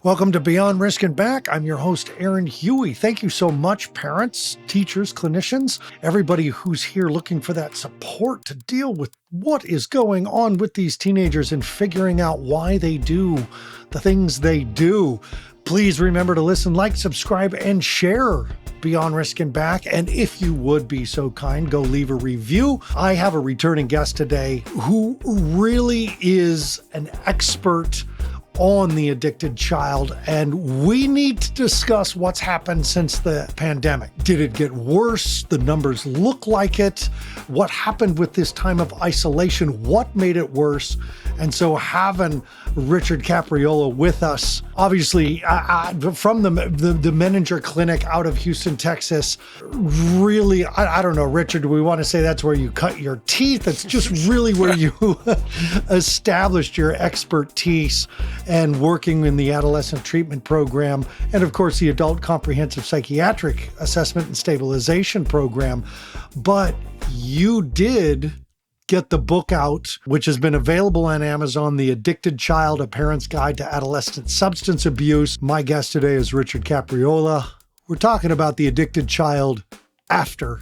Welcome to Beyond Risk and Back. I'm your host, Aaron Huey. Thank you so much, parents, teachers, clinicians, everybody who's here looking for that support to deal with what is going on with these teenagers and figuring out why they do the things they do. Please remember to listen, like, subscribe, and share Beyond Risk and Back. And if you would be so kind, go leave a review. I have a returning guest today who really is an expert on the addicted child, and we need to discuss what's happened since the pandemic. Did it get worse? The numbers look like it. What happened with this time of isolation? What made it worse? And so having Richard Capriola with us, obviously from the Menninger Clinic out of Houston, Texas, really, I don't know, Richard, do we want to say that's where you cut your teeth? It's just really where you established your expertise and working in the adolescent treatment program, and of course the adult comprehensive psychiatric assessment and stabilization program. But you did get the book out, which has been available on Amazon, The Addicted Child, A Parent's Guide to Adolescent Substance Abuse. My guest today is Richard Capriola. We're talking about the addicted child after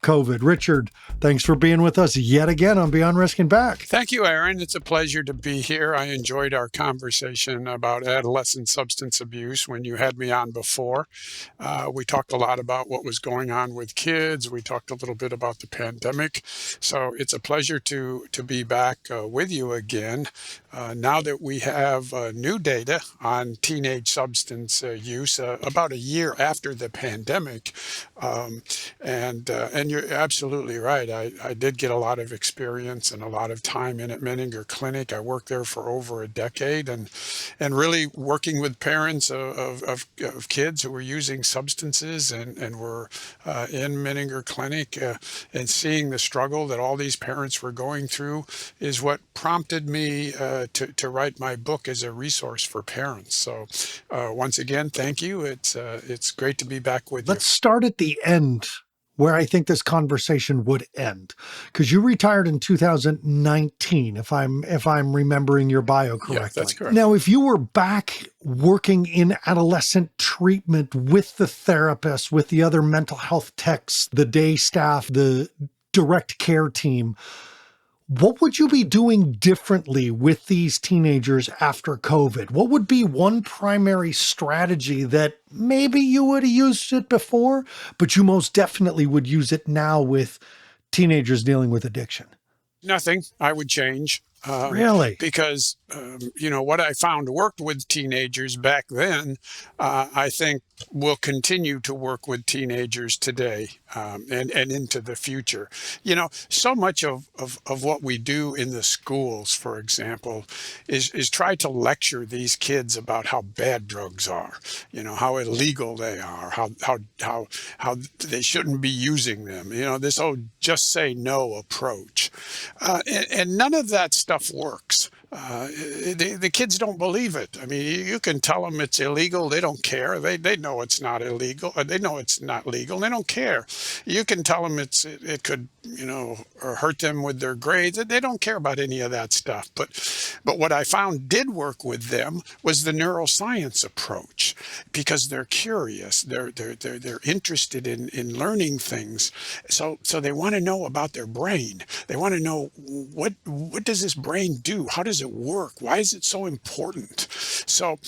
COVID. Richard, thanks for being with us yet again on Beyond Risk and Back. Thank you, Aaron. It's a pleasure to be here. I enjoyed our conversation about adolescent substance abuse when you had me on before. We talked a lot about what was going on with kids. We talked a little bit about the pandemic. So it's a pleasure to be back with you again. Now that we have new data on teenage substance use about a year after the pandemic, and you're absolutely right. I did get a lot of experience and a lot of time in at Menninger Clinic. I worked there for over a decade, and really working with parents of kids who were using substances and were in Menninger Clinic, and seeing the struggle that all these parents were going through is what prompted me to write my book as a resource for parents. So once again, thank you. It's great to be back with you. Let's start at the end, where I think this conversation would end, because you retired in 2019, if I'm remembering your bio correctly. Yeah, that's correct. Now, if you were back working in adolescent treatment with the therapist, with the other mental health techs, the day staff, the direct care team, what would you be doing differently with these teenagers after COVID? What would be one primary strategy that maybe you would have used it before, but you most definitely would use it now with teenagers dealing with addiction? Nothing I would change. Really? Because, what I found worked with teenagers back then, I think will continue to work with teenagers today, and into the future. So much of what we do in the schools, for example, is try to lecture these kids about how bad drugs are, how illegal they are, how they shouldn't be using them, this, just say no approach. And none of that stuff works. The kids don't believe it. I mean, you can tell them it's illegal. They don't care. They know it's not illegal. They know it's not legal. They don't care. You can tell them it could, or hurt them with their grades. They don't care about any of that stuff. But what I found did work with them was the neuroscience approach, because they're curious. They're interested in learning things. So they want to know about their brain. They want to know what does this brain do? How does it work? Why is it so important? So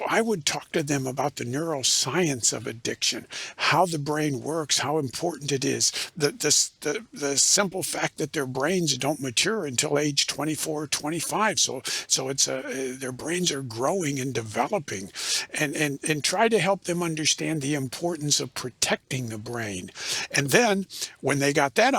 I would talk to them about the neuroscience of addiction, how the brain works, how important it is, the simple fact that their brains don't mature until age 24 or 25. So it's their brains are growing and developing, and try to help them understand the importance of protecting the brain. And then when they got that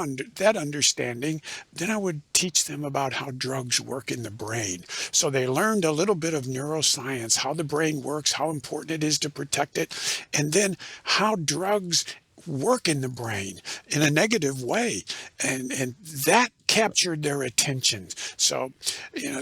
understanding, then I would teach them about how drugs work in the brain. So they learned a little bit of neuroscience, how the brain works, how important it is to protect it, and then how drugs work in the brain in a negative way. And that captured their attention. So,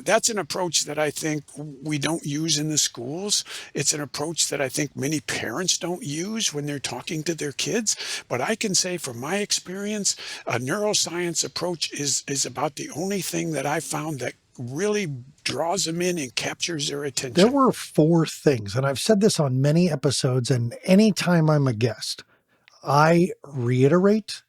that's an approach that I think we don't use in the schools. It's an approach that I think many parents don't use when they're talking to their kids. But I can say from my experience, a neuroscience approach is about the only thing that I found that really draws them in and captures their There attention? were four things, and I've said this on many episodes, and anytime I'm a guest, I reiterate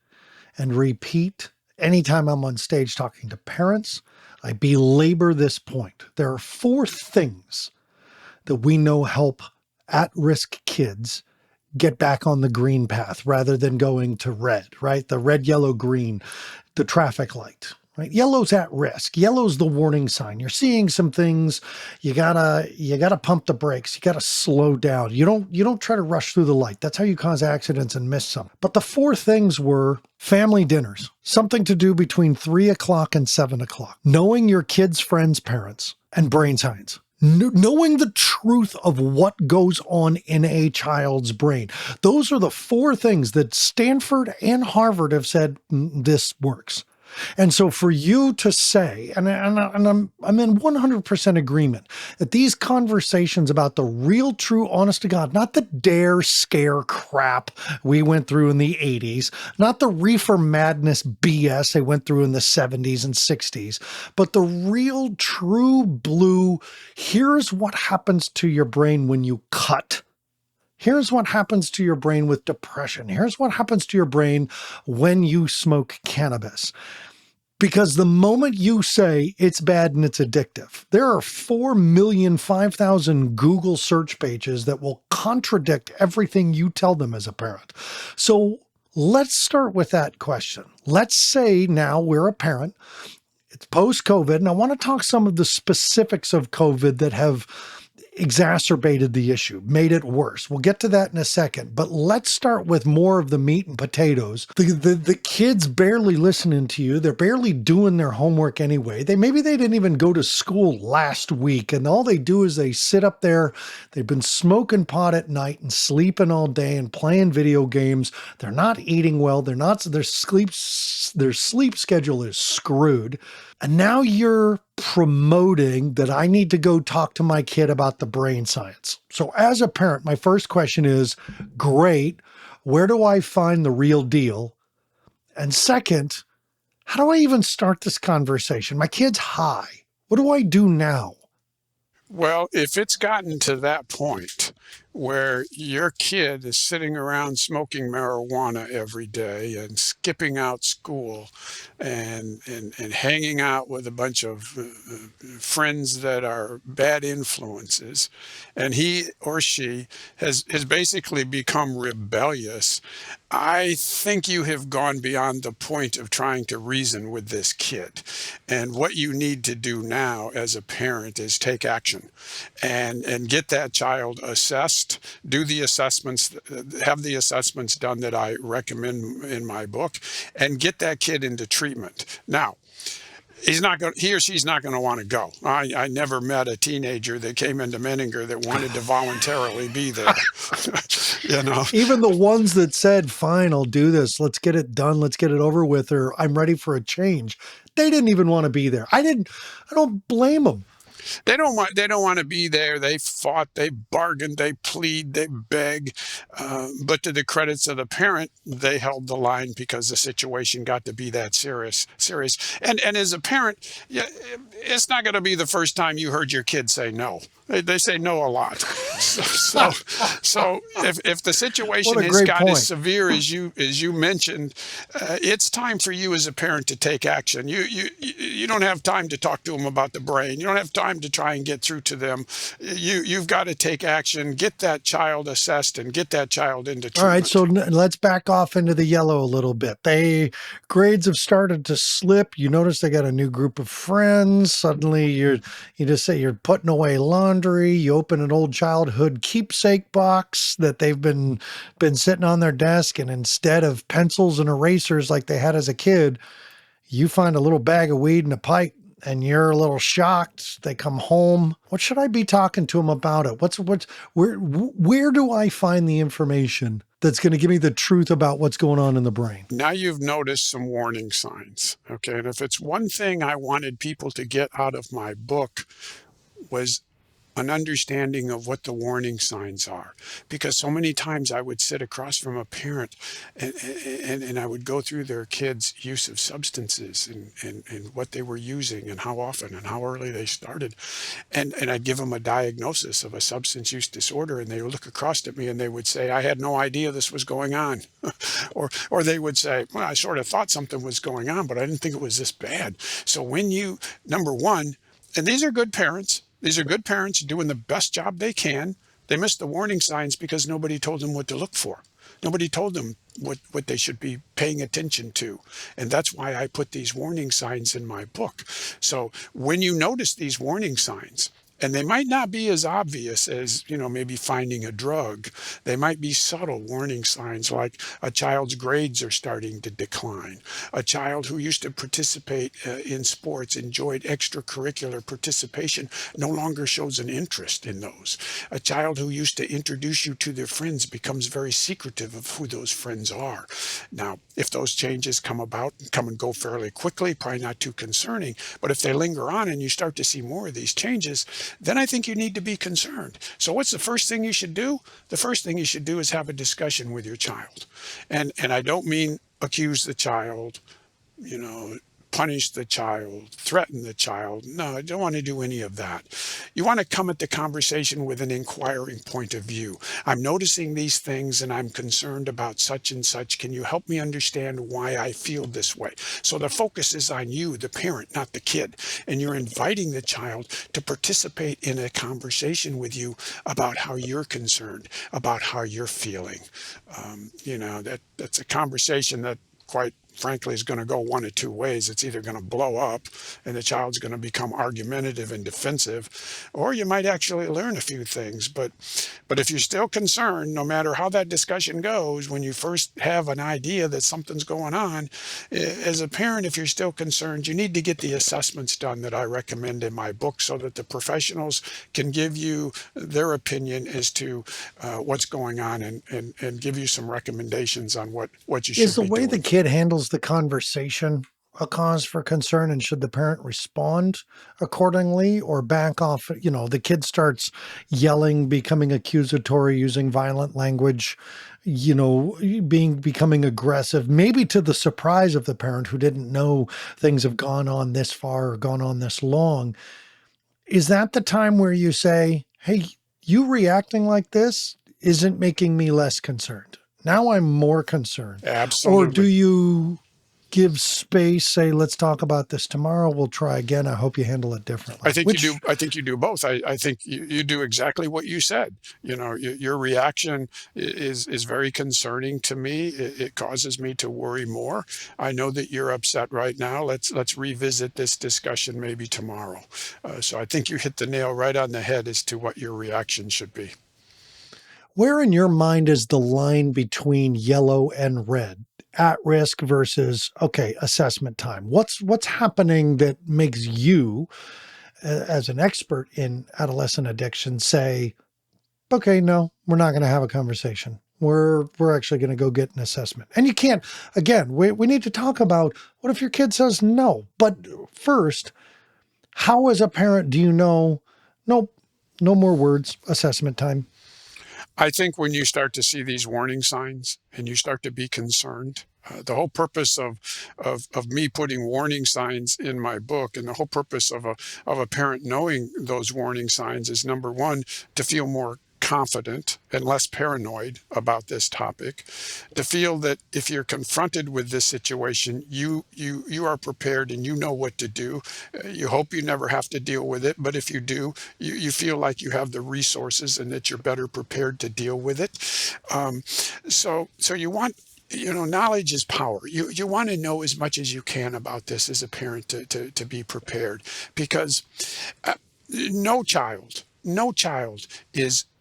and repeat anytime I'm on stage talking to parents. I belabor this point. There are four things that we know help at risk kids get back on the green path rather than going to red, right? The red, yellow, green, the traffic light, right? Yellow's at risk. Yellow's the warning sign. You're seeing some things. You gotta pump the brakes. You gotta slow down. You don't try to rush through the light. That's how you cause accidents and miss some. But the four things were family dinners, something to do between 3 o'clock and 7 o'clock, knowing your kids' friends' parents, and brain science. Knowing the truth of what goes on in a child's brain. Those are the four things that Stanford and Harvard have said this works. And so for you to say, and I'm in 100% agreement that these conversations about the real, true, honest to God, not the dare scare crap we went through in the 80s, not the reefer madness BS they went through in the 70s and 60s, but the real, true blue, here's what happens to your brain when you cut. Here's what happens to your brain with depression. Here's what happens to your brain when you smoke cannabis. Because the moment you say it's bad and it's addictive, there are 4,005,000 Google search pages that will contradict everything you tell them as a parent. So let's start with that question. Let's say now we're a parent, it's post-COVID, and I want to talk some of the specifics of COVID that have exacerbated the issue, made it worse. We'll get to that in a second, but let's start with more of the meat and potatoes. The kids barely listening to you. They're barely doing their homework anyway. Maybe they didn't even go to school last week, and all they do is they sit up there. They've been smoking pot at night and sleeping all day and playing video games. They're not eating well. Their sleep schedule is screwed. And now you're promoting that I need to go talk to my kid about the brain science. So as a parent, my first question is, great, where do I find the real deal? And second, how do I even start this conversation? My kid's high. What do I do now? Well, if it's gotten to that point where your kid is sitting around smoking marijuana every day and skipping out school and hanging out with a bunch of friends that are bad influences, and he or she has basically become rebellious, I think you have gone beyond the point of trying to reason with this kid. And what you need to do now as a parent is take action and get that child assessed, do the assessments, have the assessments done that I recommend in my book, and get that kid into treatment. Now, he or she's not going to want to go. I never met a teenager that came into Menninger that wanted to voluntarily be there. you know, Even the ones that said, fine, I'll do this. Let's get it done. Let's get it over with. Or I'm ready for a change. They didn't even want to be there. I don't blame them. They don't want to be there. They fought, they bargained, they plead, they beg. But to the credits of the parent, they held the line because the situation got to be that serious. And as a parent, yeah, it's not going to be the first time you heard your kid say no. They say no a lot. So if the What situation a has great got as point. severe as you mentioned, it's time for you as a parent to take action. You don't have time to talk to them about the brain. You don't have time to try and get through to them. You've got to take action, get that child assessed, and get that child into All right, so treatment. let's back off into the yellow a little bit. Grades have started to slip. You notice they got a new group of friends. Suddenly you just say you're putting away laundry. You open an old childhood keepsake box that they've been sitting on their desk, and instead of pencils and erasers like they had as a kid, you find a little bag of weed and a pipe, and you're a little shocked. They come home. What should I be talking to them about it? Where do I find the information that's going to give me the truth about what's going on in the brain? Now you've noticed some warning signs. Okay. And if it's one thing I wanted people to get out of my book was an understanding of what the warning signs are, because so many times I would sit across from a parent and I would go through their kids' use of substances and what they were using and how often and how early they started. And I'd give them a diagnosis of a substance use disorder, and they would look across at me and they would say, I had no idea this was going on. Or they would say, well, I sort of thought something was going on, but I didn't think it was this bad. So when you, number one, and these are good parents, these are good parents doing the best job they can. They missed the warning signs because nobody told them what to look for. Nobody told them what they should be paying attention to. And that's why I put these warning signs in my book. So when you notice these warning signs, and they might not be as obvious as, maybe finding a drug. They might be subtle warning signs like a child's grades are starting to decline. A child who used to participate in sports, enjoyed extracurricular participation, no longer shows an interest in those. A child who used to introduce you to their friends becomes very secretive of who those friends are. Now, if those changes come about, come and go fairly quickly, probably not too concerning, but if they linger on and you start to see more of these changes, then I think you need to be concerned. So what's the first thing you should do? The first thing you should do is have a discussion with your child. And I don't mean accuse the child, you know, punish the child, threaten the child. No, I don't want to do any of that. You want to come at the conversation with an inquiring point of view. I'm noticing these things and I'm concerned about such and such. Can you help me understand why I feel this way? So the focus is on you, the parent, not the kid. And you're inviting the child to participate in a conversation with you about how you're concerned, about how you're feeling. That's a conversation that quite frankly is going to go one of two ways. It's either going to blow up and the child's going to become argumentative and defensive, or you might actually learn a few things. But if you're still concerned, no matter how that discussion goes, when you first have an idea that something's going on, as a parent, if you're still concerned, you need to get the assessments done that I recommend in my book so that the professionals can give you their opinion as to what's going on and give you some recommendations on what you Is should the be way the doing. kid handles the conversation a cause for concern? And should the parent respond accordingly or back off? The kid starts yelling, becoming accusatory, using violent language, becoming aggressive, maybe to the surprise of the parent who didn't know things have gone on this far or gone on this long. Is that the time where you say, hey, you reacting like this isn't making me less concerned? Now I'm more concerned. Or do Absolutely. you give space, say, let's talk about this tomorrow? We'll try again. I hope you handle it differently. Which I think you do both. I think you do exactly what you said. Your reaction is very concerning to me. It causes me to worry more. I know that you're upset right now. Let's revisit this discussion maybe tomorrow. So I think you hit the nail right on the head as to what your reaction should be. Where in your mind is the line between yellow and red? At risk versus okay, assessment time. What's happening that makes you, as an expert in adolescent addiction, say, okay, no, we're not going to have a conversation. We're actually going to go get an assessment. And you can't. Again, we need to talk about what if your kid says no. But first, how as a parent do you know? Nope, no more words. Assessment time. I think when you start to see these warning signs and you start to be concerned, the whole purpose of me putting warning signs in my book and the whole purpose of a parent knowing those warning signs is number one, to feel more confident and less paranoid about this topic, to feel that if you're confronted with this situation, you are prepared and you know what to do. You hope you never have to deal with it, but if you do, you feel like you have the resources and that you're better prepared to deal with it. So you want, knowledge is power. You want to know as much as you can about this as a parent to be prepared, because uh, no child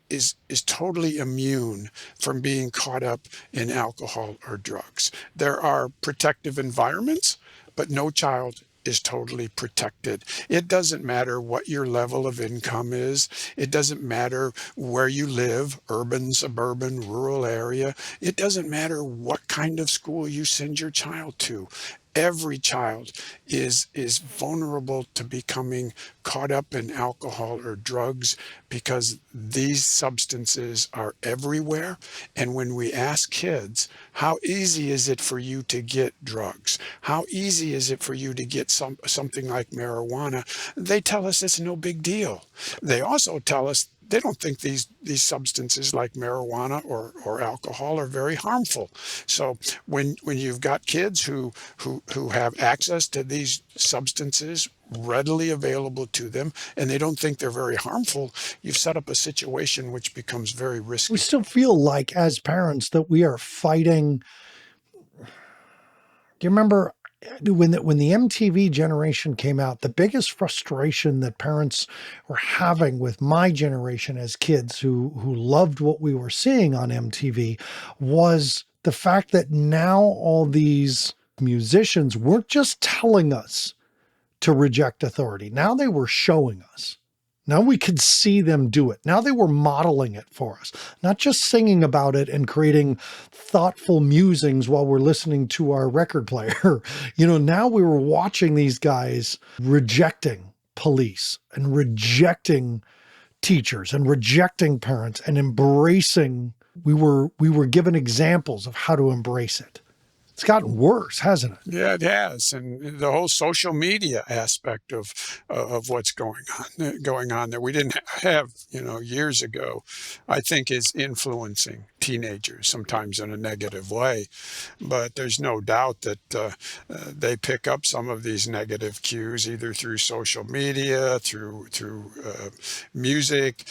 is totally immune from being caught up in alcohol or drugs. There are protective environments, but no child is totally protected. It doesn't matter what your level of income is. It doesn't matter where you live, urban, suburban, rural area. It doesn't matter what kind of school you send your child to. every child is vulnerable to becoming caught up in alcohol or drugs because these substances are everywhere. And when we ask kids, how easy is it for you to get drugs? How easy is it for you to get something like marijuana? They tell us it's no big deal. They also tell us they don't think these substances like marijuana or alcohol are very harmful. So when you've got kids who have access to these substances readily available to them and they don't think they're very harmful, you've set up a situation which becomes very We risky. still feel like, as parents, that we are fighting. Do you remember when the MTV generation came out, the biggest frustration that parents were having with my generation as kids who loved what we were seeing on MTV was the fact that now all these musicians weren't just telling us to reject authority. Now they were showing us. Now we could see them do it. Now they were modeling it for us, not just singing about it and creating thoughtful musings while we're listening to our record player. Now we were watching these guys rejecting police and rejecting teachers and rejecting parents and embracing. We were given examples of how to embrace it. It's gotten worse, hasn't it? Yeah, it has, and the whole social media aspect of what's going on that we didn't have, years ago, I think is influencing teenagers sometimes in a negative way. But there's no doubt that they pick up some of these negative cues either through social media, through music,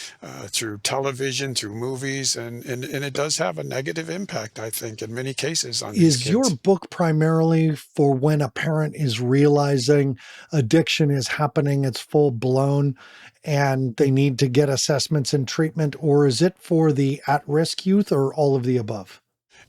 through television, through movies, and it does have a negative impact, I think, in many cases on these Is your kids. book primarily for when a parent is realizing addiction is happening, it's full blown, and they need to get assessments and treatment, or is it for the at risk youth or all of the above?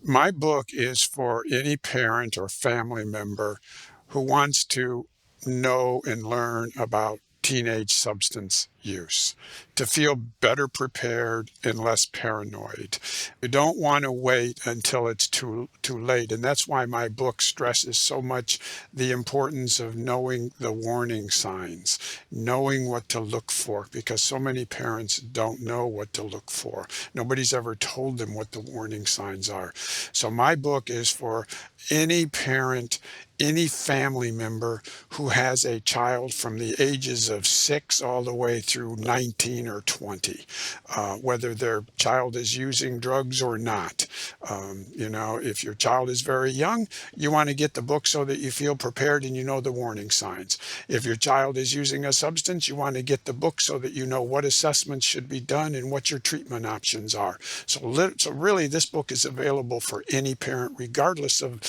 My book is for any parent or family member who wants to know and learn about teenage substance use, to feel better prepared and less paranoid. You don't want to wait until it's too late. And that's why my book stresses so much the importance of knowing the warning signs, knowing what to look for, because so many parents don't know what to look for. Nobody's ever told them what the warning signs are. So my book is for any parent, any family member who has a child from the ages of 6 all the way through 19 or 20, whether their child is using drugs or not. If your child is very young, you want to get the book so that you feel prepared and you know the warning signs. If your child is using a substance, you want to get the book so that you know what assessments should be done and what your treatment options are. So really, this book is available for any parent, regardless of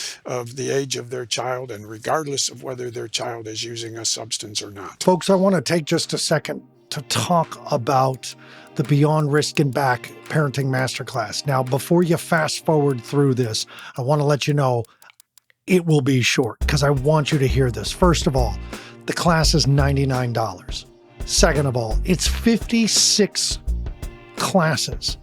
the age of their child and regardless of whether their child is using a substance or not. Folks, I want to take just a second to talk about the Beyond Risk and Back Parenting Masterclass. Now, before you fast forward through this, I want to let you know it will be short because I want you to hear this. First of all, the class is $99. Second of all, it's 56 classes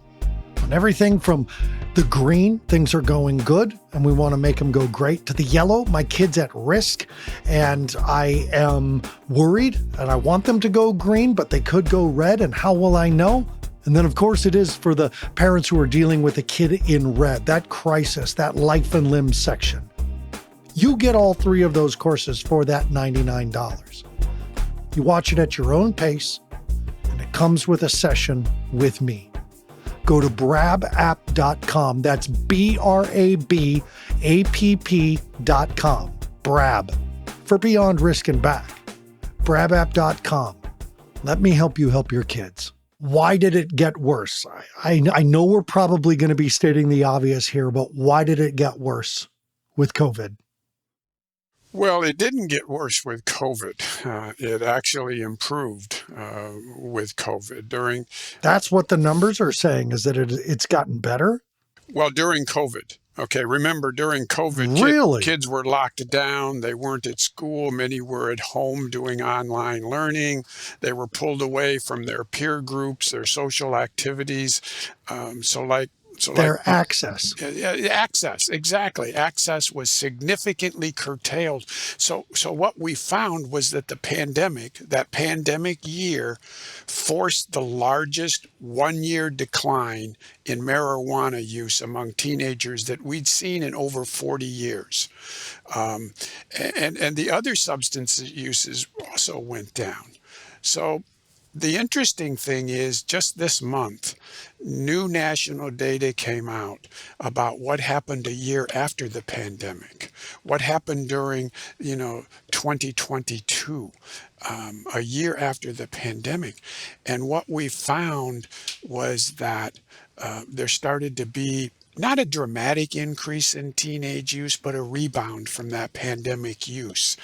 on everything from the green, things are going good and we want to make them go great, to the yellow, my kid's at risk and I am worried and I want them to go green, but they could go red, and how will I know? And then, of course, it is for the parents who are dealing with a kid in red, that crisis, that life and limb section. You get all three of those courses for that $99. You watch it at your own pace, and it comes with a session with me. Go to brabapp.com. That's BRABAPP.com. Brab for Beyond Risk and Back. Brabapp.com. Let me help you help your kids. Why did it get worse? I know we're probably going to be stating the obvious here, but why did it get worse with COVID? Well, it didn't get worse with COVID. It actually improved with COVID That's what the numbers are saying, is that it's gotten better? during COVID. Okay, remember during COVID, Really? kids were locked down. They weren't at school. Many were at home doing online learning. They were pulled away from their peer groups, their social activities. So, like So like Their access. access, exactly. Access was significantly curtailed. So what we found was that that pandemic year, forced the largest 1 year decline in marijuana use among teenagers that we'd seen in over 40 years. Um, and the other substance uses also went down. So the interesting thing is, just this month, new national data came out about what happened a year after the pandemic, what happened during, 2022, a year after the pandemic. And what we found was that there started to be not a dramatic increase in teenage use, but a rebound from that pandemic use.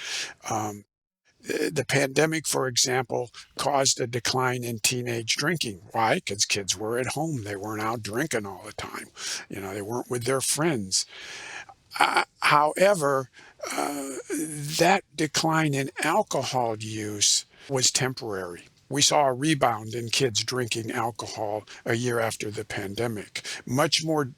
Um, the pandemic, for example, caused a decline in teenage drinking. Why? Because kids were at home. They weren't out drinking all the time. They weren't with their friends. However, that decline in alcohol use was temporary. We saw a rebound in kids drinking alcohol a year after the pandemic. Much more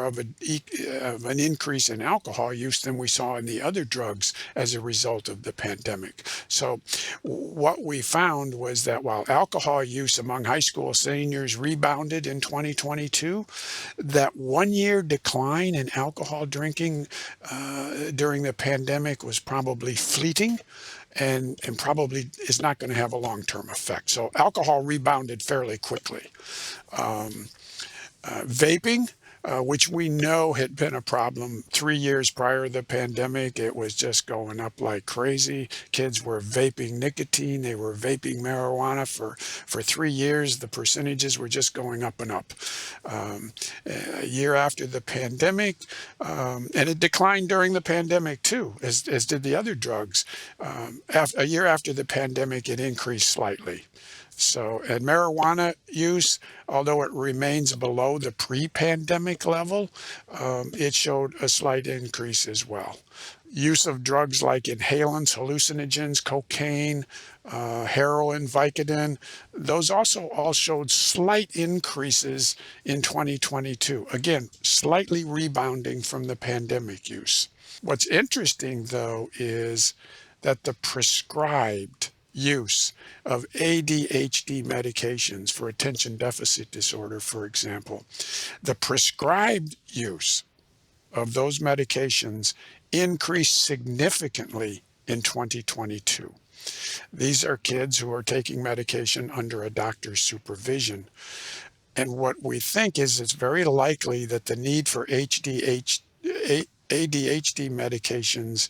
of an increase in alcohol use than we saw in the other drugs as a result of the pandemic. So, what we found was that while alcohol use among high school seniors rebounded in 2022, that 1 year decline in alcohol drinking during the pandemic was probably fleeting, and probably is not going to have a long-term effect. So alcohol rebounded fairly quickly. Um, Vaping, which we know had been a problem 3 years prior to the pandemic, it was just going up like crazy. Kids were vaping nicotine, they were vaping marijuana for 3 years. The percentages were just going up and up. A year after the pandemic, and it declined during the pandemic too, as did the other drugs. A year after the pandemic, it increased slightly. So, and marijuana use, although it remains below the pre-pandemic level, it showed a slight increase as well. Use of drugs like inhalants, hallucinogens, cocaine, heroin, Vicodin, those also all showed slight increases in 2022. Again, slightly rebounding from the pandemic use. What's interesting, though, is that the prescribed use of ADHD medications for attention deficit disorder, for example, the prescribed use of those medications increased significantly in 2022. These are kids who are taking medication under a doctor's supervision. And what we think is it's very likely that the need for ADHD medications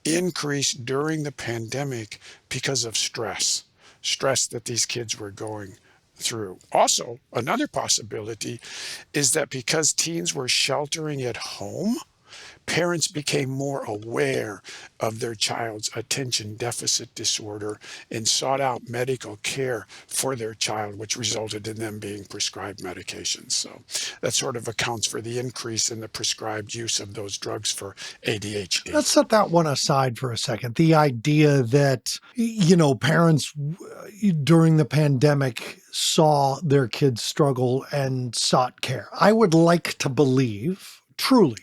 increased during the pandemic because of stress that these kids were going through. Also, another possibility is that because teens were sheltering at home, parents became more aware of their child's attention deficit disorder and sought out medical care for their child, which resulted in them being prescribed medications. So that sort of accounts for the increase in the prescribed use of those drugs for ADHD. Let's set that one aside for a second. The idea that, parents during the pandemic saw their kids struggle and sought care. I would like to believe, truly,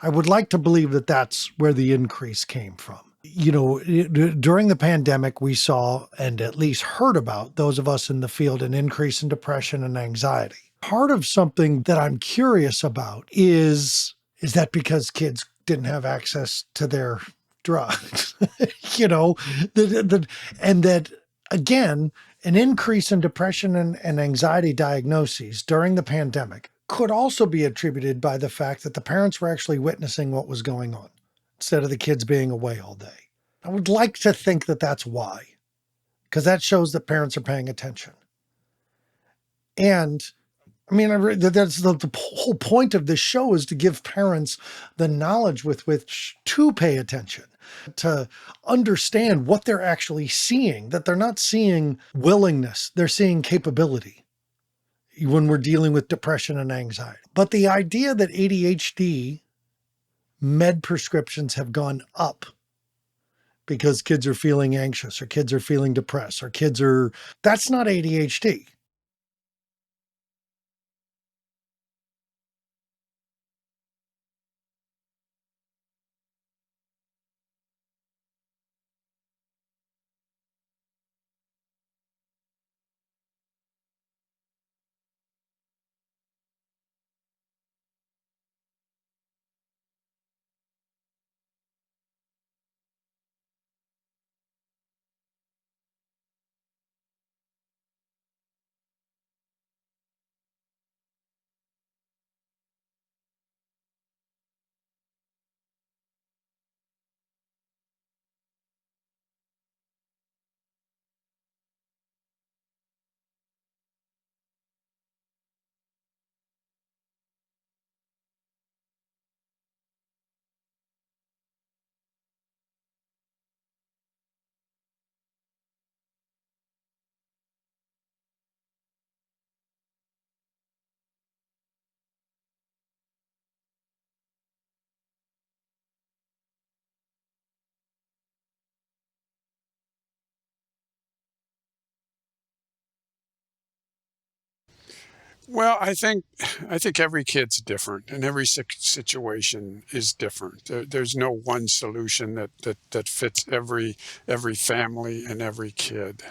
I would like to believe that that's where the increase came from. During the pandemic, we saw and at least heard about, those of us in the field, an increase in depression and anxiety. Part of something that I'm curious about is that because kids didn't have access to their drugs, and that again, an increase in depression and anxiety diagnoses during the pandemic could also be attributed by the fact that the parents were actually witnessing what was going on instead of the kids being away all day. I would like to think that that's why, because that shows that parents are paying attention. And I mean, that's the whole point of this show, is to give parents the knowledge with which to pay attention, to understand what they're actually seeing, that they're not seeing willingness, they're seeing capability when we're dealing with depression and anxiety. But the idea that ADHD med prescriptions have gone up because kids are feeling anxious or kids are feeling depressed or that's not ADHD. Well, I think every kid's different, and every situation is different. There's no one solution that fits every family and every kid,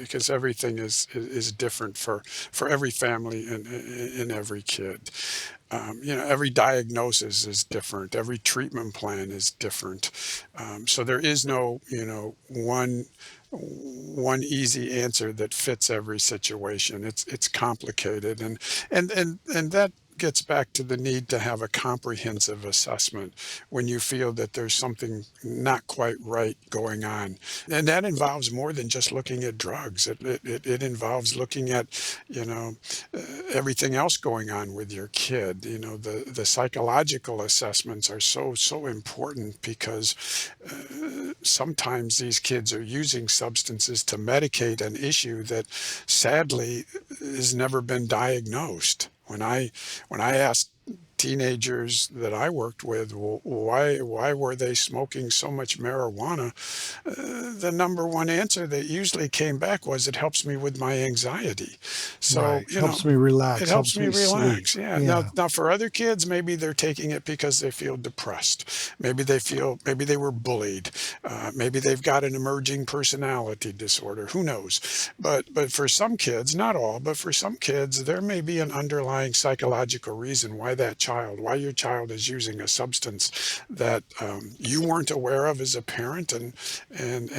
because everything is different for every family and every kid. Every diagnosis is different. Every treatment plan is different. So there is no, one easy answer that fits every situation. It's complicated, and that gets back to the need to have a comprehensive assessment when you feel that there's something not quite right going on. And that involves more than just looking at drugs. It involves looking at, you know, everything else going on with your kid. The psychological assessments are so important because sometimes these kids are using substances to medicate an issue that sadly has never been diagnosed. When I asked teenagers that I worked with, why were they smoking so much marijuana? The number one answer that usually came back was, it helps me with my anxiety. So, Right. Helps me it relax, helps helps me me sleep. relax. Yeah. Now, Yeah. now for other kids, maybe they're taking it because they feel depressed. Maybe they were bullied. Maybe they've got an emerging personality disorder. Who knows? But for some kids, not all, but for some kids, there may be an underlying psychological reason why your child is using a substance that you weren't aware of as a parent, and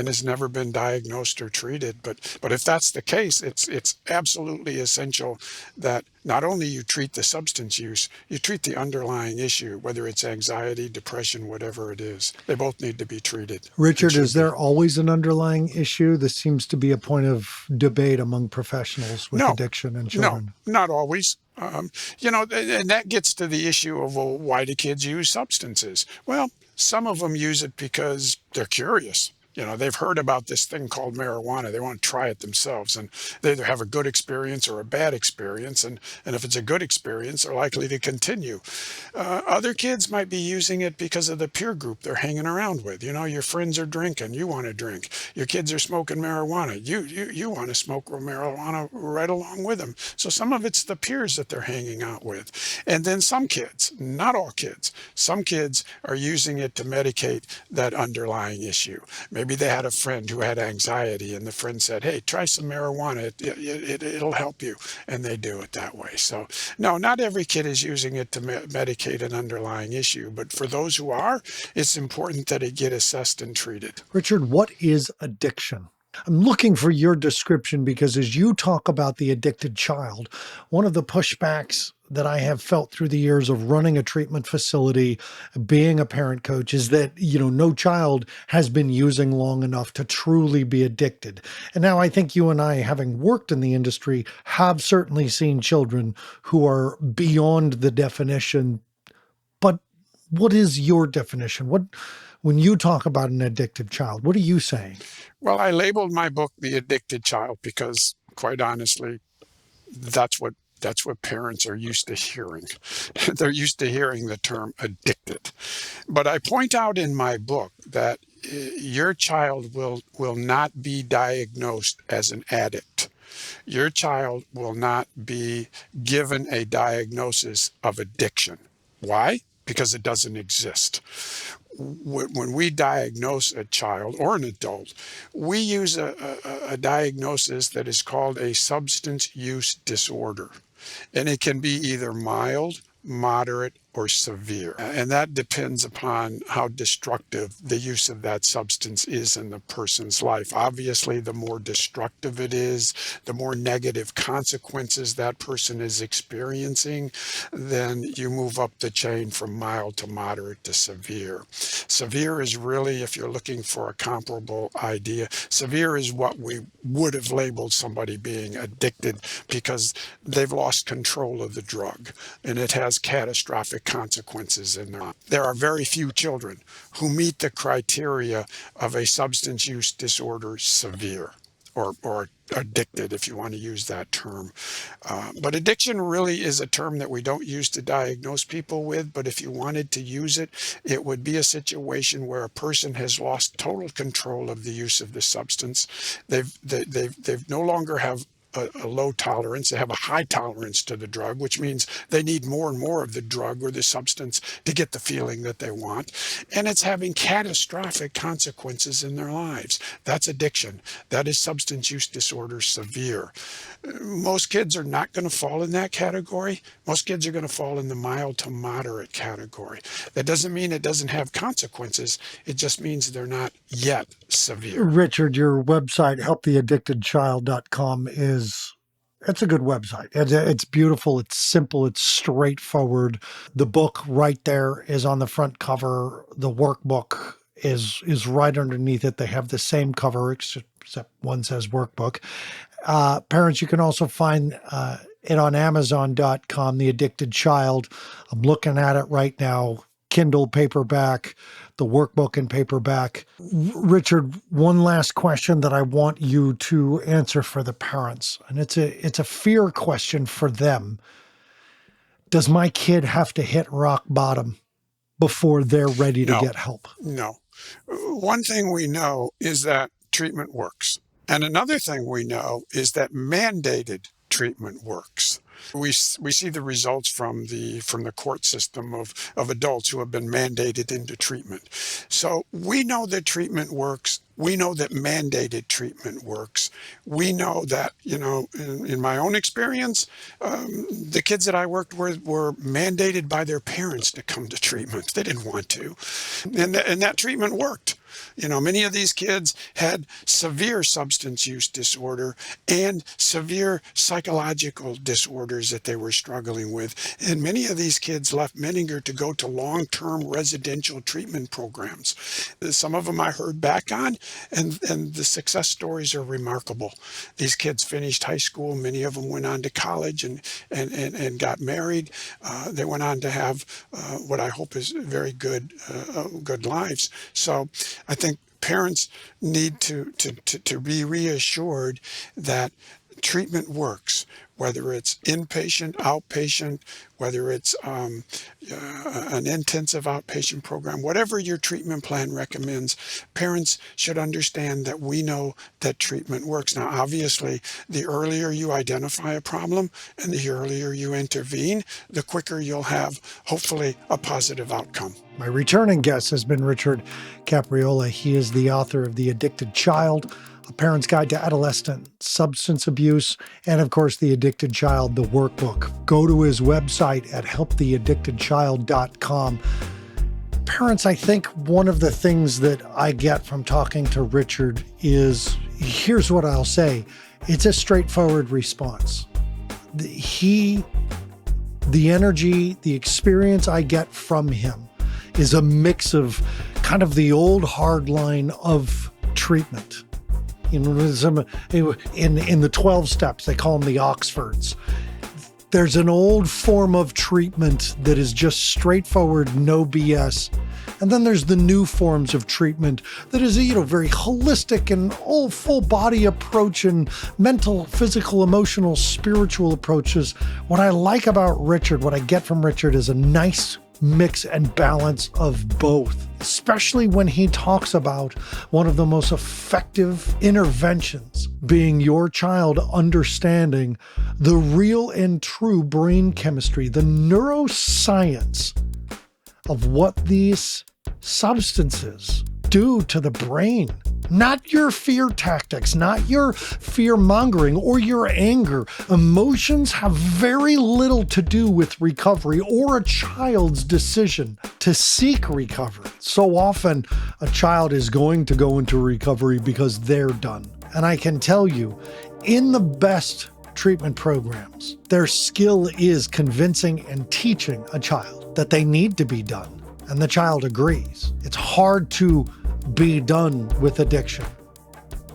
has never been diagnosed or treated. But if that's the case, it's absolutely essential that not only you treat the substance use, you treat the underlying issue, whether it's anxiety, depression, whatever it is. They both need to be treated and Richard, is should be. there always an underlying issue? This seems to be a point of debate among professionals with No, addiction in no, children. not always. And that gets to the issue of, well, why do kids use substances? Well, some of them use it because they're curious. They've heard about this thing called marijuana. They want to try it themselves, and they either have a good experience or a bad experience. And if it's a good experience, they're likely to continue. Other kids might be using it because of the peer group they're hanging around with. Your friends are drinking, you want to drink. Your kids are smoking marijuana, you want to smoke marijuana right along with them. So some of it's the peers that they're hanging out with. And then some kids, not all kids, some kids are using it to medicate that underlying issue. Maybe they had a friend who had anxiety, and the friend said, "Hey, try some marijuana. It'll help you," and they do it that way. So no, not every kid is using it to medicate an underlying issue, but for those who are, it's important that it get assessed and treated. Richard, what is addiction? I'm looking for your description because as you talk about the addicted child, one of the pushbacks that I have felt through the years of running a treatment facility, being a parent coach, is that, no child has been using long enough to truly be addicted. And now I think you and I, having worked in the industry, have certainly seen children who are beyond the definition. But what is your definition? When you talk about an addicted child, what are you saying? Well, I labeled my book The Addicted Child because, quite honestly, that's what parents are used to hearing. They're used to hearing the term addicted. But I point out in my book that your child will not be diagnosed as an addict. Your child will not be given a diagnosis of addiction. Why? Because it doesn't exist. When we diagnose a child or an adult, we use a diagnosis that is called a substance use disorder. And it can be either mild, moderate, or severe. And that depends upon how destructive the use of that substance is in the person's life. Obviously, the more destructive it is, the more negative consequences that person is experiencing, then you move up the chain from mild to moderate to severe. Severe is really, if you're looking for a comparable idea, severe is what we would have labeled somebody being addicted because they've lost control of the drug and it has catastrophic consequences in there. There are very few children who meet the criteria of a substance use disorder severe or addicted, if you want to use that term. But addiction really is a term that we don't use to diagnose people with. But if you wanted to use it, it would be a situation where a person has lost total control of the use of the substance. They've no longer have a low tolerance. They have a high tolerance to the drug, which means they need more and more of the drug or the substance to get the feeling that they want. And it's having catastrophic consequences in their lives. That's addiction. That is substance use disorder severe. Most kids are not going to fall in that category. Most kids are going to fall in the mild to moderate category. That doesn't mean it doesn't have consequences. It just means they're not yet severe. Richard, your website, helptheaddictedchild.com, it's a good website. It's beautiful. It's simple. It's straightforward. The book right there is on the front cover. The workbook is right underneath it. They have the same cover, except one says workbook. Parents, you can also find it on Amazon.com, The Addicted Child. I'm looking at it right now. Kindle paperback, the workbook in paperback. Richard, one last question that I want you to answer for the parents, and it's a fear question for them. Does my kid have to hit rock bottom before they're ready to get help? No. One thing we know is that treatment works. And another thing we know is that mandated treatment works. We see the results from the court system of adults who have been mandated into treatment. So we know that treatment works. We know that mandated treatment works. We know that, in my own experience, the kids that I worked with were mandated by their parents to come to treatment. They didn't want to. And that treatment worked. Many of these kids had severe substance use disorder and severe psychological disorders that they were struggling with. And many of these kids left Menninger to go to long-term residential treatment programs. Some of them I heard back on, and the success stories are remarkable. These kids finished high school. Many of them went on to college and got married. They went on to have what I hope is very good lives. So I think parents need to be reassured that treatment works, whether it's inpatient, outpatient, whether it's an intensive outpatient program, whatever your treatment plan recommends, parents should understand that we know that treatment works. Now, obviously, the earlier you identify a problem and the earlier you intervene, the quicker you'll have, hopefully, a positive outcome. My returning guest has been Richard Capriola. He is the author of The Addicted Child, A Parent's Guide to Adolescent Substance Abuse, and of course, The Addicted Child, the workbook. Go to his website at helptheaddictedchild.com. Parents, I think one of the things that I get from talking to Richard is, here's what I'll say, it's a straightforward response. The energy, the experience I get from him is a mix of kind of the old hard line of treatment. In the 12 steps, they call them the Oxfords. There's an old form of treatment that is just straightforward, no BS. And then there's the new forms of treatment that is, very holistic and all full body approach and mental, physical, emotional, spiritual approaches. What I like about Richard, what I get from Richard is a nice mix and balance of both, especially when he talks about one of the most effective interventions being your child understanding the real and true brain chemistry, the neuroscience of what these substances do to the brain. Not your fear tactics, not your fear mongering or your anger. Emotions have very little to do with recovery or a child's decision to seek recovery. So often a child is going to go into recovery because they're done. And I can tell you, in the best treatment programs, their skill is convincing and teaching a child that they need to be done. And the child agrees. It's hard to be done with addiction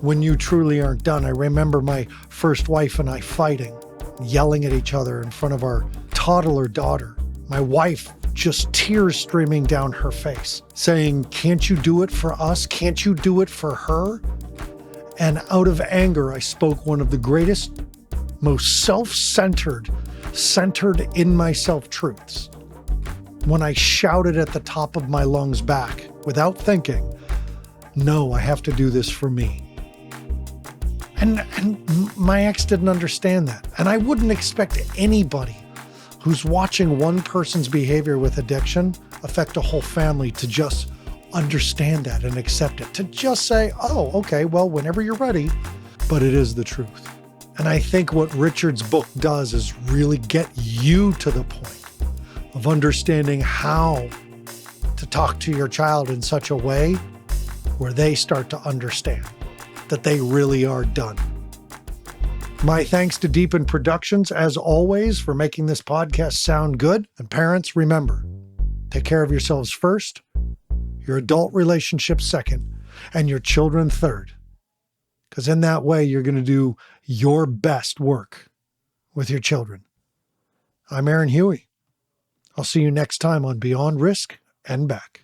when you truly aren't done. I remember my first wife and I fighting, yelling at each other in front of our toddler daughter. My wife just tears streaming down her face, saying, "Can't you do it for us? Can't you do it for her?" And out of anger, I spoke one of the greatest, most self-centered, centered in myself truths. When I shouted at the top of my lungs back, without thinking, "No, I have to do this for me." And my ex didn't understand that. And I wouldn't expect anybody who's watching one person's behavior with addiction affect a whole family to just understand that and accept it. To just say, oh, okay, well, whenever you're ready. But it is the truth. And I think what Richard's book does is really get you to the point of understanding how to talk to your child in such a way where they start to understand that they really are done. My thanks to Deepen Productions, as always, for making this podcast sound good. And parents, remember, take care of yourselves first, your adult relationships second, and your children third. Because in that way, you're going to do your best work with your children. I'm Aaron Huey. I'll see you next time on Beyond Risk and Back.